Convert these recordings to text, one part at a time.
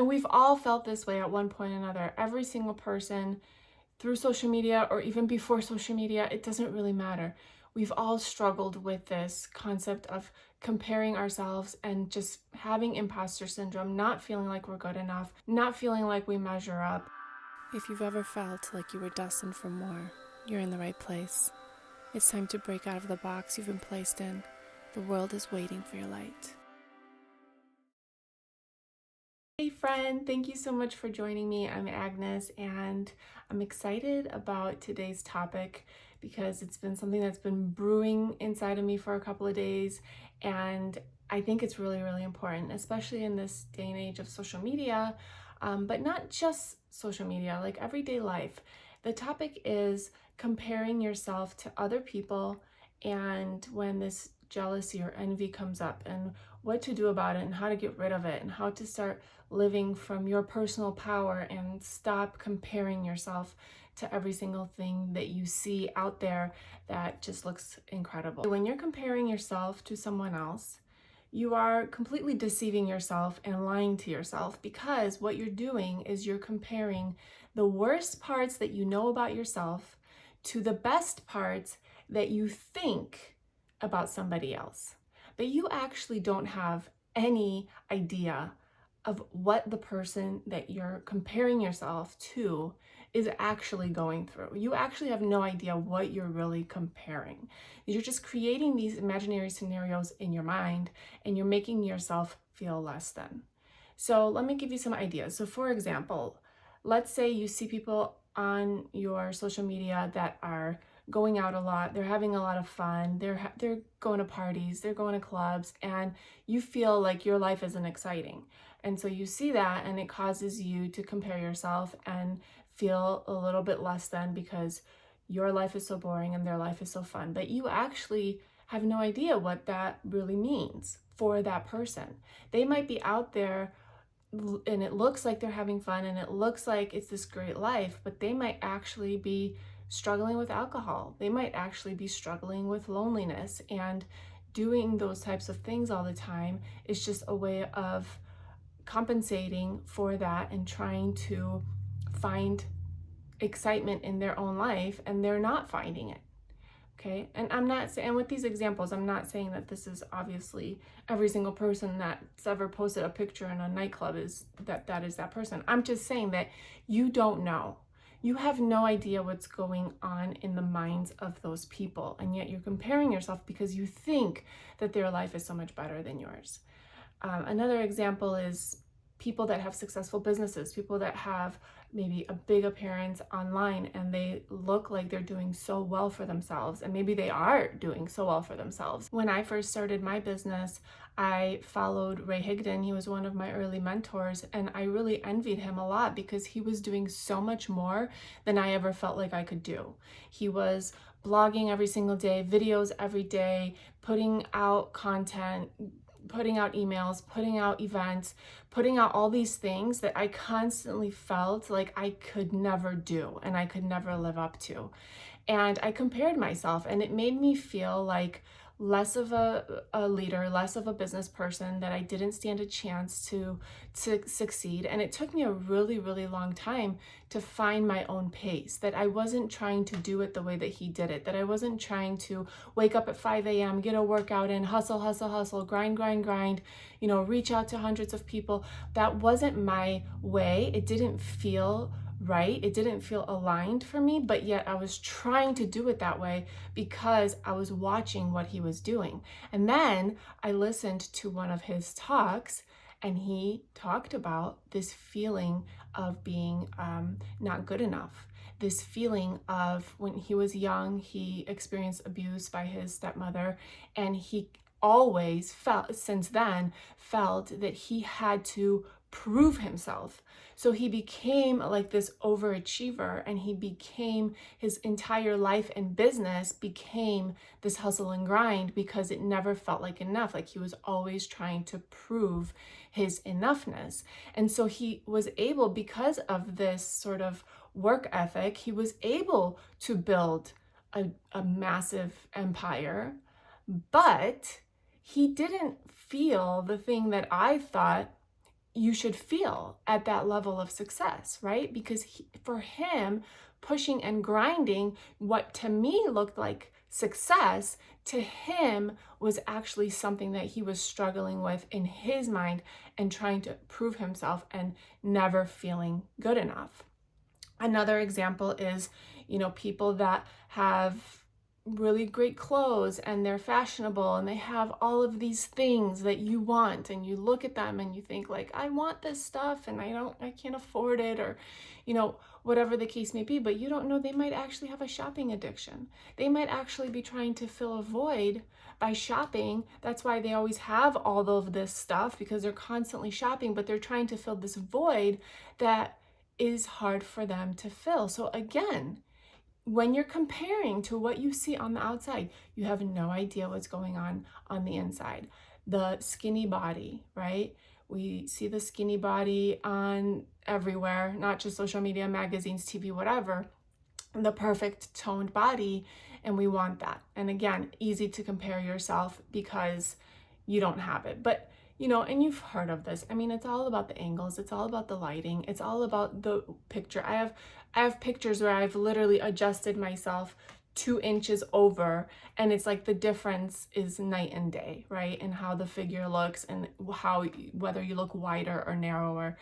And we've all felt this way at one point or another. Every single person through social media or even before social media, it doesn't really matter. We've all struggled with this concept of comparing ourselves and just having imposter syndrome, not feeling like we're good enough, not feeling like we measure up. If you've ever felt like you were destined for more, you're in the right place. It's time to break out of the box you've been placed in. The world is waiting for your light. Hey friend, thank you so much for joining me. I'm Agnes and I'm excited about today's topic because it's been something that's been brewing inside of me for a couple of days, and I think it's really, really important, especially in this day and age of social media, but not just social media, like everyday life. The topic is comparing yourself to other people, and when this jealousy or envy comes up, and what to do about it and how to get rid of it and how to start living from your personal power and stop comparing yourself to every single thing that you see out there that just looks incredible. When you're comparing yourself to someone else, you are completely deceiving yourself and lying to yourself, because what you're doing is you're comparing the worst parts that you know about yourself to the best parts that you think about somebody else. But you actually don't have any idea of what the person that you're comparing yourself to is actually going through. You actually have no idea what you're really comparing. You're just creating these imaginary scenarios in your mind, and you're making yourself feel less than. So let me give you some ideas. So for example, let's say you see people on your social media that are going out a lot, they're having a lot of fun, they're going to parties, they're going to clubs, and you feel like your life isn't exciting. And so you see that, and it causes you to compare yourself and feel a little bit less than, because your life is so boring and their life is so fun. But you actually have no idea what that really means for that person. They might be out there and it looks like they're having fun and it looks like it's this great life, but they might actually be struggling with alcohol. They might actually be struggling with loneliness, and doing those types of things all the time is just a way of compensating for that and trying to find excitement in their own life, and they're not finding it. Okay, and I'm not saying, with these examples, I'm not saying that this is obviously every single person that's ever posted a picture in a nightclub is that is that person. I'm just saying that you don't know. You have no idea what's going on in the minds of those people, and yet you're comparing yourself because you think that their life is so much better than yours. Another example is people that have successful businesses, people that have maybe a big appearance online and they look like they're doing so well for themselves, and maybe they are doing so well for themselves. When I first started my business, I followed Ray Higdon. He was one of my early mentors, and I really envied him a lot because he was doing so much more than I ever felt like I could do. He was blogging every single day, videos every day, putting out content, putting out emails, putting out events, putting out all these things that I constantly felt like I could never do and I could never live up to. And I compared myself, and it made me feel like less of a leader, less of a business person, that I didn't stand a chance to succeed. And it took me a really, really long time to find my own pace, that I wasn't trying to do it the way that he did it, that I wasn't trying to wake up at 5 a.m., get a workout in, hustle, hustle, hustle, grind, grind, grind, reach out to hundreds of people. That wasn't my way. It didn't feel right. It didn't feel aligned for me, but yet I was trying to do it that way because I was watching what he was doing. And then I listened to one of his talks, and he talked about this feeling of being not good enough. This feeling of, when he was young, he experienced abuse by his stepmother, and he always felt, since then, felt that he had to prove himself. So he became like this overachiever, and he became, his entire life and business became this hustle and grind, because it never felt like enough. Like, he was always trying to prove his enoughness. And so he was able, because of this sort of work ethic, he was able to build a massive empire, but he didn't feel the thing that I thought you should feel at that level of success, right? Because for him, pushing and grinding, what to me looked like success, to him was actually something that he was struggling with in his mind and trying to prove himself and never feeling good enough. Another example is, people that have really great clothes and they're fashionable and they have all of these things that you want, and you look at them and you think like, I want this stuff and I can't afford it, or whatever the case may be. But you don't know, they might actually have a shopping addiction. They might actually be trying to fill a void by shopping. That's why they always have all of this stuff, because they're constantly shopping, but they're trying to fill this void that is hard for them to fill. So again, when you're comparing to what you see on the outside, you have no idea what's going on the inside. The skinny body, right? We see the skinny body on everywhere, not just social media, magazines, TV, whatever. The perfect toned body, and we want that. And again, easy to compare yourself because you don't have it. But and you've heard of this. I mean, it's all about the angles. It's all about the lighting. It's all about the picture. I have pictures where I've literally adjusted myself 2 inches over, and it's like the difference is night and day, right? And how the figure looks, and whether you look wider or narrower.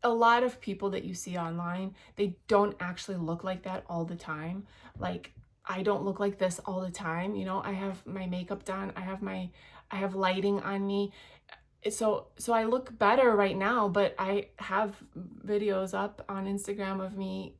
A lot of people that you see online, they don't actually look like that all the time. Like, I don't look like this all the time. I have my makeup done. I have lighting on me. So I look better right now, but I have videos up on Instagram of me,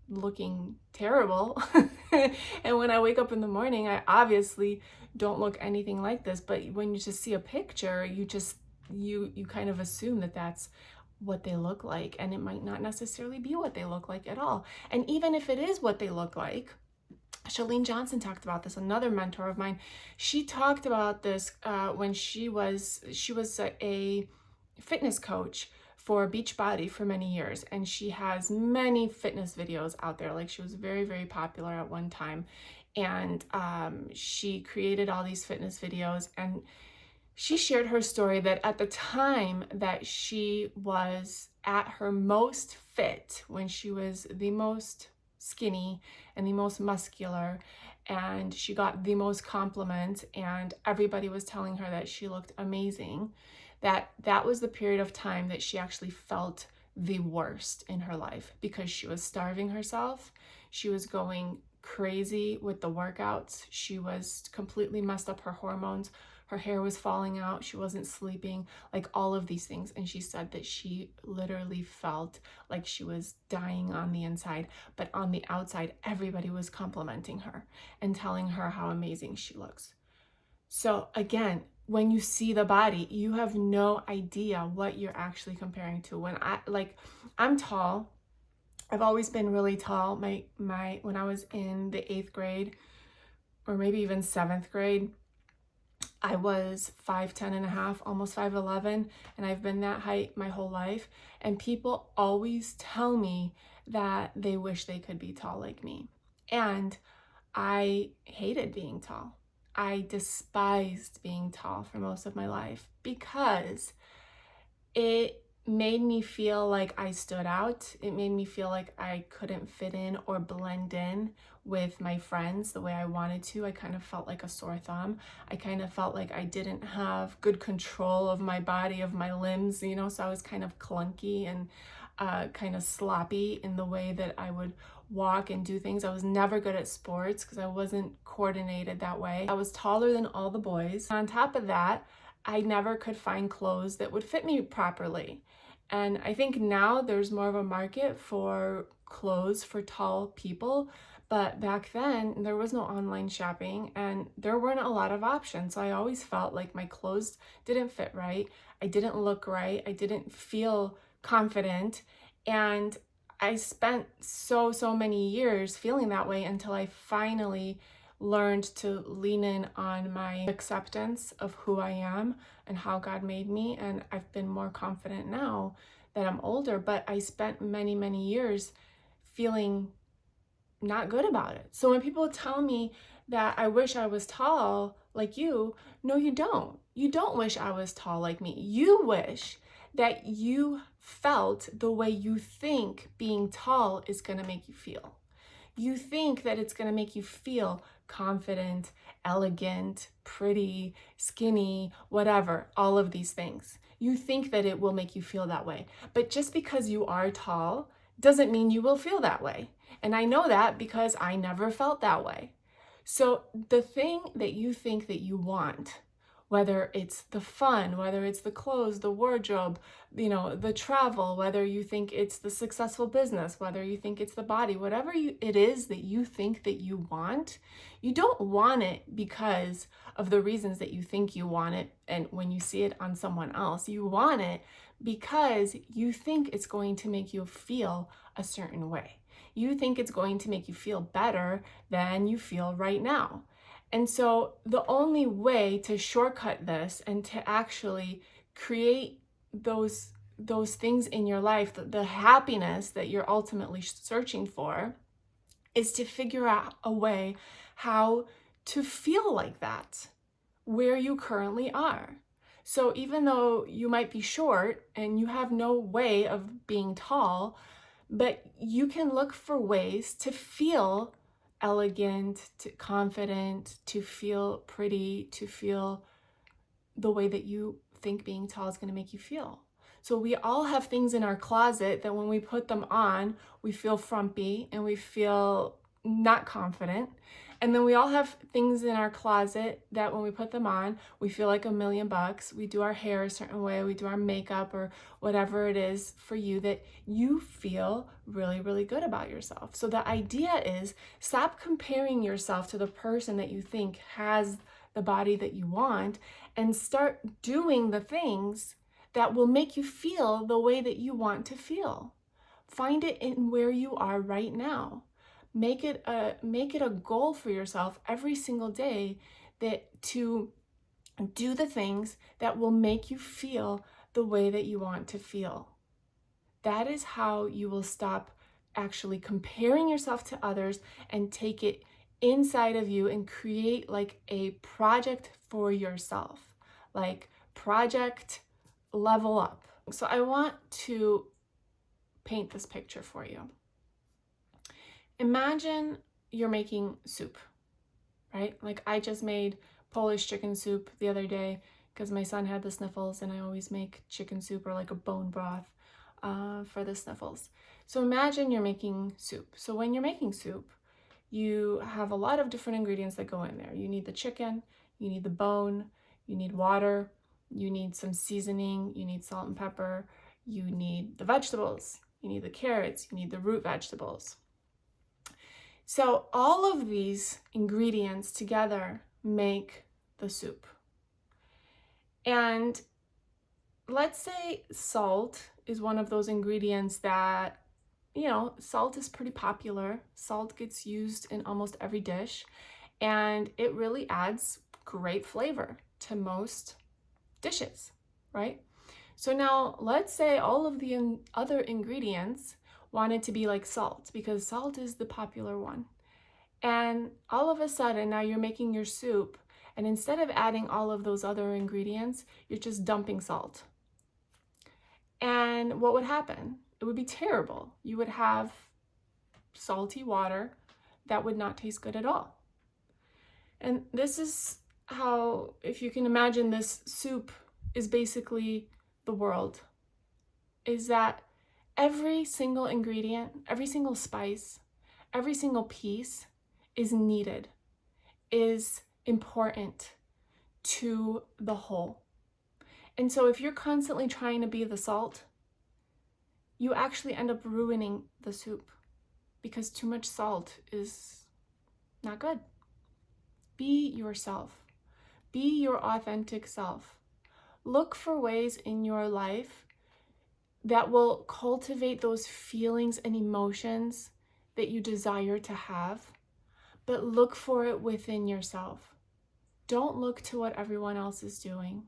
looking terrible. And when I wake up in the morning, I obviously don't look anything like this. But when you just see a picture, you kind of assume that that's what they look like, and it might not necessarily be what they look like at all. And even if it is what they look like, Chalene Johnson talked about this, another mentor of mine. She talked about this when she was a fitness coach for Beachbody for many years, and she has many fitness videos out there. Like, she was very, very popular at one time, and she created all these fitness videos, and she shared her story that at the time that she was at her most fit, when she was the most skinny and the most muscular, and she got the most compliments, and everybody was telling her that she looked amazing, that was the period of time that she actually felt the worst in her life, because she was starving herself. She was going crazy with the workouts. She was completely messed up her hormones. Her hair was falling out. She wasn't sleeping, like all of these things. And she said that she literally felt like she was dying on the inside, but on the outside, everybody was complimenting her and telling her how amazing she looks. So again, when you see the body, you have no idea what you're actually comparing to. I'm tall. I've always been really tall. When I was in the 8th grade, or maybe even 7th grade, I was 5'10" and a half, almost 5'11", and I've been that height my whole life. And people always tell me that they wish they could be tall like me. And I hated being tall. I despised being tall for most of my life, because it made me feel like I stood out. It made me feel like I couldn't fit in or blend in with my friends the way I wanted to. I kind of felt like a sore thumb. I kind of felt like I didn't have good control of my body, of my limbs, so I was kind of clunky and kind of sloppy in the way that I would walk and do things. I was never good at sports because I wasn't coordinated that way. I was taller than all the boys. On top of that, I never could find clothes that would fit me properly. And I think now there's more of a market for clothes for tall people, but back then there was no online shopping and there weren't a lot of options. So I always felt like my clothes didn't fit right. I didn't look right. I didn't feel confident. And I spent so many years feeling that way until I finally learned to lean in on my acceptance of who I am and how God made me. And I've been more confident now that I'm older, but I spent many years feeling not good about it. So when people tell me that I wish I was tall like you, no, you don't. You don't wish I was tall like me. You wish that you felt the way you think being tall is going to make you feel. You think that it's going to make you feel confident, elegant, pretty, skinny, whatever, all of these things. You think that it will make you feel that way. But just because you are tall doesn't mean you will feel that way. And I know that because I never felt that way. So the thing that you think that you want, whether it's the fun, whether it's the clothes, the wardrobe, the travel, whether you think it's the successful business, whether you think it's the body, whatever it is that you think that you want, you don't want it because of the reasons that you think you want it. And when you see it on someone else, you want it because you think it's going to make you feel a certain way. You think it's going to make you feel better than you feel right now. And so the only way to shortcut this and to actually create those things in your life, the happiness that you're ultimately searching for, is to figure out a way how to feel like that where you currently are. So even though you might be short and you have no way of being tall, but you can look for ways to feel elegant, confident, to feel pretty, to feel the way that you think being tall is going to make you feel. So we all have things in our closet that when we put them on, we feel frumpy and we feel not confident. And then we all have things in our closet that when we put them on, we feel like $1,000,000. We do our hair a certain way, we do our makeup or whatever it is for you that you feel really, really good about yourself. So the idea is stop comparing yourself to the person that you think has the body that you want and start doing the things that will make you feel the way that you want to feel. Find it in where you are right now. Make it a goal for yourself every single day that to do the things that will make you feel the way that you want to feel. That is how you will stop actually comparing yourself to others and take it inside of you and create like a project for yourself, like project level up. So I want to paint this picture for you. Imagine you're making soup, right? Like I just made Polish chicken soup the other day because my son had the sniffles and I always make chicken soup or like a bone broth for the sniffles. So imagine you're making soup. So when you're making soup, you have a lot of different ingredients that go in there. You need the chicken, you need the bone, you need water, you need some seasoning, you need salt and pepper, you need the vegetables, you need the carrots, you need the root vegetables. So all of these ingredients together make the soup. And let's say salt is one of those ingredients that, salt is pretty popular. Salt gets used in almost every dish, and it really adds great flavor to most dishes, right? So now let's say all of the other ingredients wanted to be like salt because salt is the popular one. And all of a sudden now you're making your soup, and instead of adding all of those other ingredients, you're just dumping salt. And what would happen? It would be terrible. You would have salty water that would not taste good at all. And this is how, if you can imagine, this soup is basically the world, is that every single ingredient, every single spice, every single piece is needed, is important to the whole. And so if you're constantly trying to be the salt, you actually end up ruining the soup because too much salt is not good. Be yourself. Be your authentic self. Look for ways in your life that will cultivate those feelings and emotions that you desire to have, but look for it within yourself. Don't look to what everyone else is doing.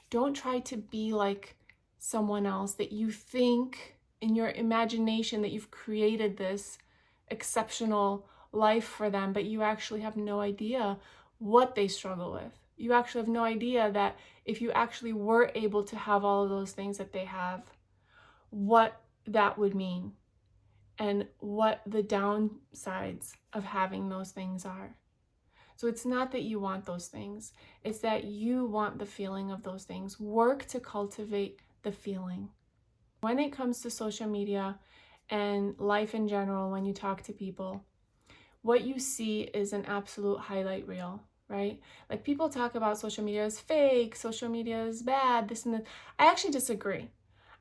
Don't try to be like someone else that you think in your imagination that you've created this exceptional life for them, but you actually have no idea what they struggle with. You actually have no idea that if you actually were able to have all of those things that they have, what that would mean and what the downsides of having those things are. So it's not that you want those things, it's that you want the feeling of those things. Work to cultivate the feeling. When it comes to social media and life in general, when you talk to people, what you see is an absolute highlight reel, right? Like, people talk about social media as fake, social media is bad, this and that. I actually disagree.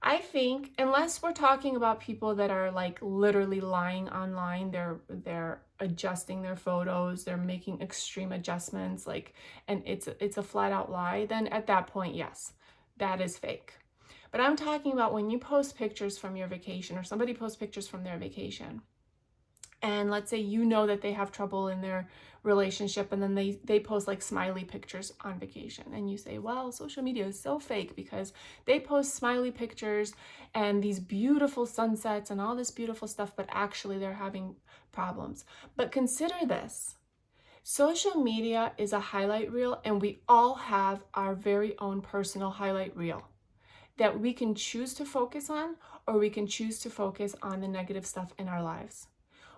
I think unless we're talking about people that are like literally lying online, they're adjusting their photos, they're making extreme adjustments, like, and it's a flat out lie, then at that point, yes, that is fake. But I'm talking about when you post pictures from your vacation, or somebody posts pictures from their vacation, and let's say you know that they have trouble in their relationship, and then they post like smiley pictures on vacation, and you say, well, social media is so fake because they post smiley pictures and these beautiful sunsets and all this beautiful stuff, but actually they're having problems. But consider this: social media is a highlight reel, and we all have our very own personal highlight reel that we can choose to focus on, or we can choose to focus on the negative stuff in our lives.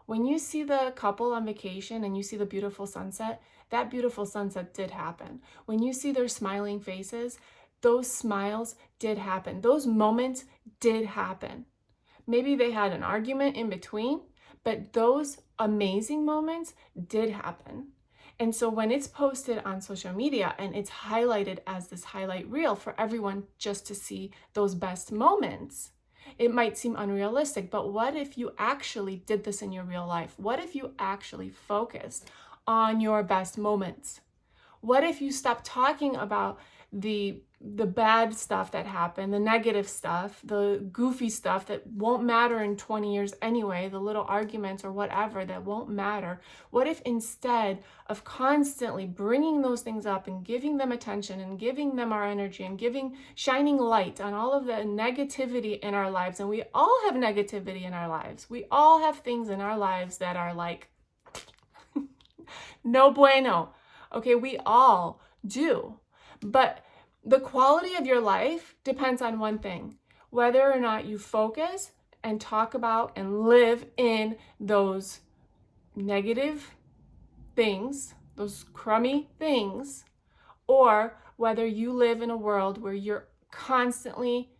When you see the couple on vacation and you see the beautiful sunset, that beautiful sunset did happen. When you see their smiling faces, those smiles did happen. Those moments did happen. Maybe they had an argument in between, but those amazing moments did happen. And so when it's posted on social media and it's highlighted as this highlight reel for everyone just to see those best moments, it might seem unrealistic. But what if you actually did this in your real life? What if you actually focused on your best moments? What if you stopped talking about the bad stuff that happened, the negative stuff, the goofy stuff that won't matter in 20 years anyway, the little arguments or whatever that won't matter? What if instead of constantly bringing those things up and giving them attention and giving them our energy and shining light on all of the negativity in our lives, and we all have negativity in our lives, we all have things in our lives that are like no bueno. Okay, we all do. But the quality of your life depends on one thing: whether or not you focus and talk about and live in those negative things, those crummy things, or whether you live in a world where you're constantly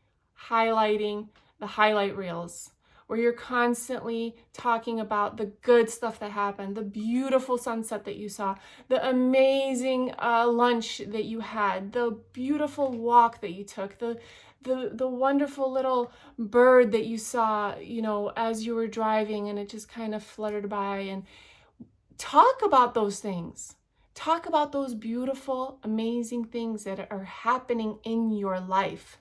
highlighting the highlight reels, where you're constantly talking about the good stuff that happened, the beautiful sunset that you saw, the amazing lunch that you had, the beautiful walk that you took, the wonderful little bird that you saw, as you were driving, and it just kind of fluttered by. And talk about those things. Talk about those beautiful, amazing things that are happening in your life.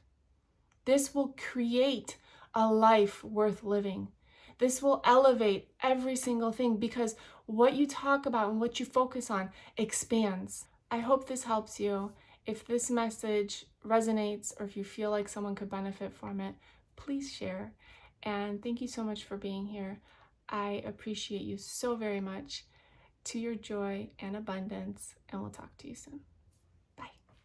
This will create a life worth living. This will elevate every single thing, because what you talk about and what you focus on expands. I hope this helps you. If this message resonates, or if you feel like someone could benefit from it, please share. And thank you so much for being here. I appreciate you so very much. To your joy and abundance, and we'll talk to you soon.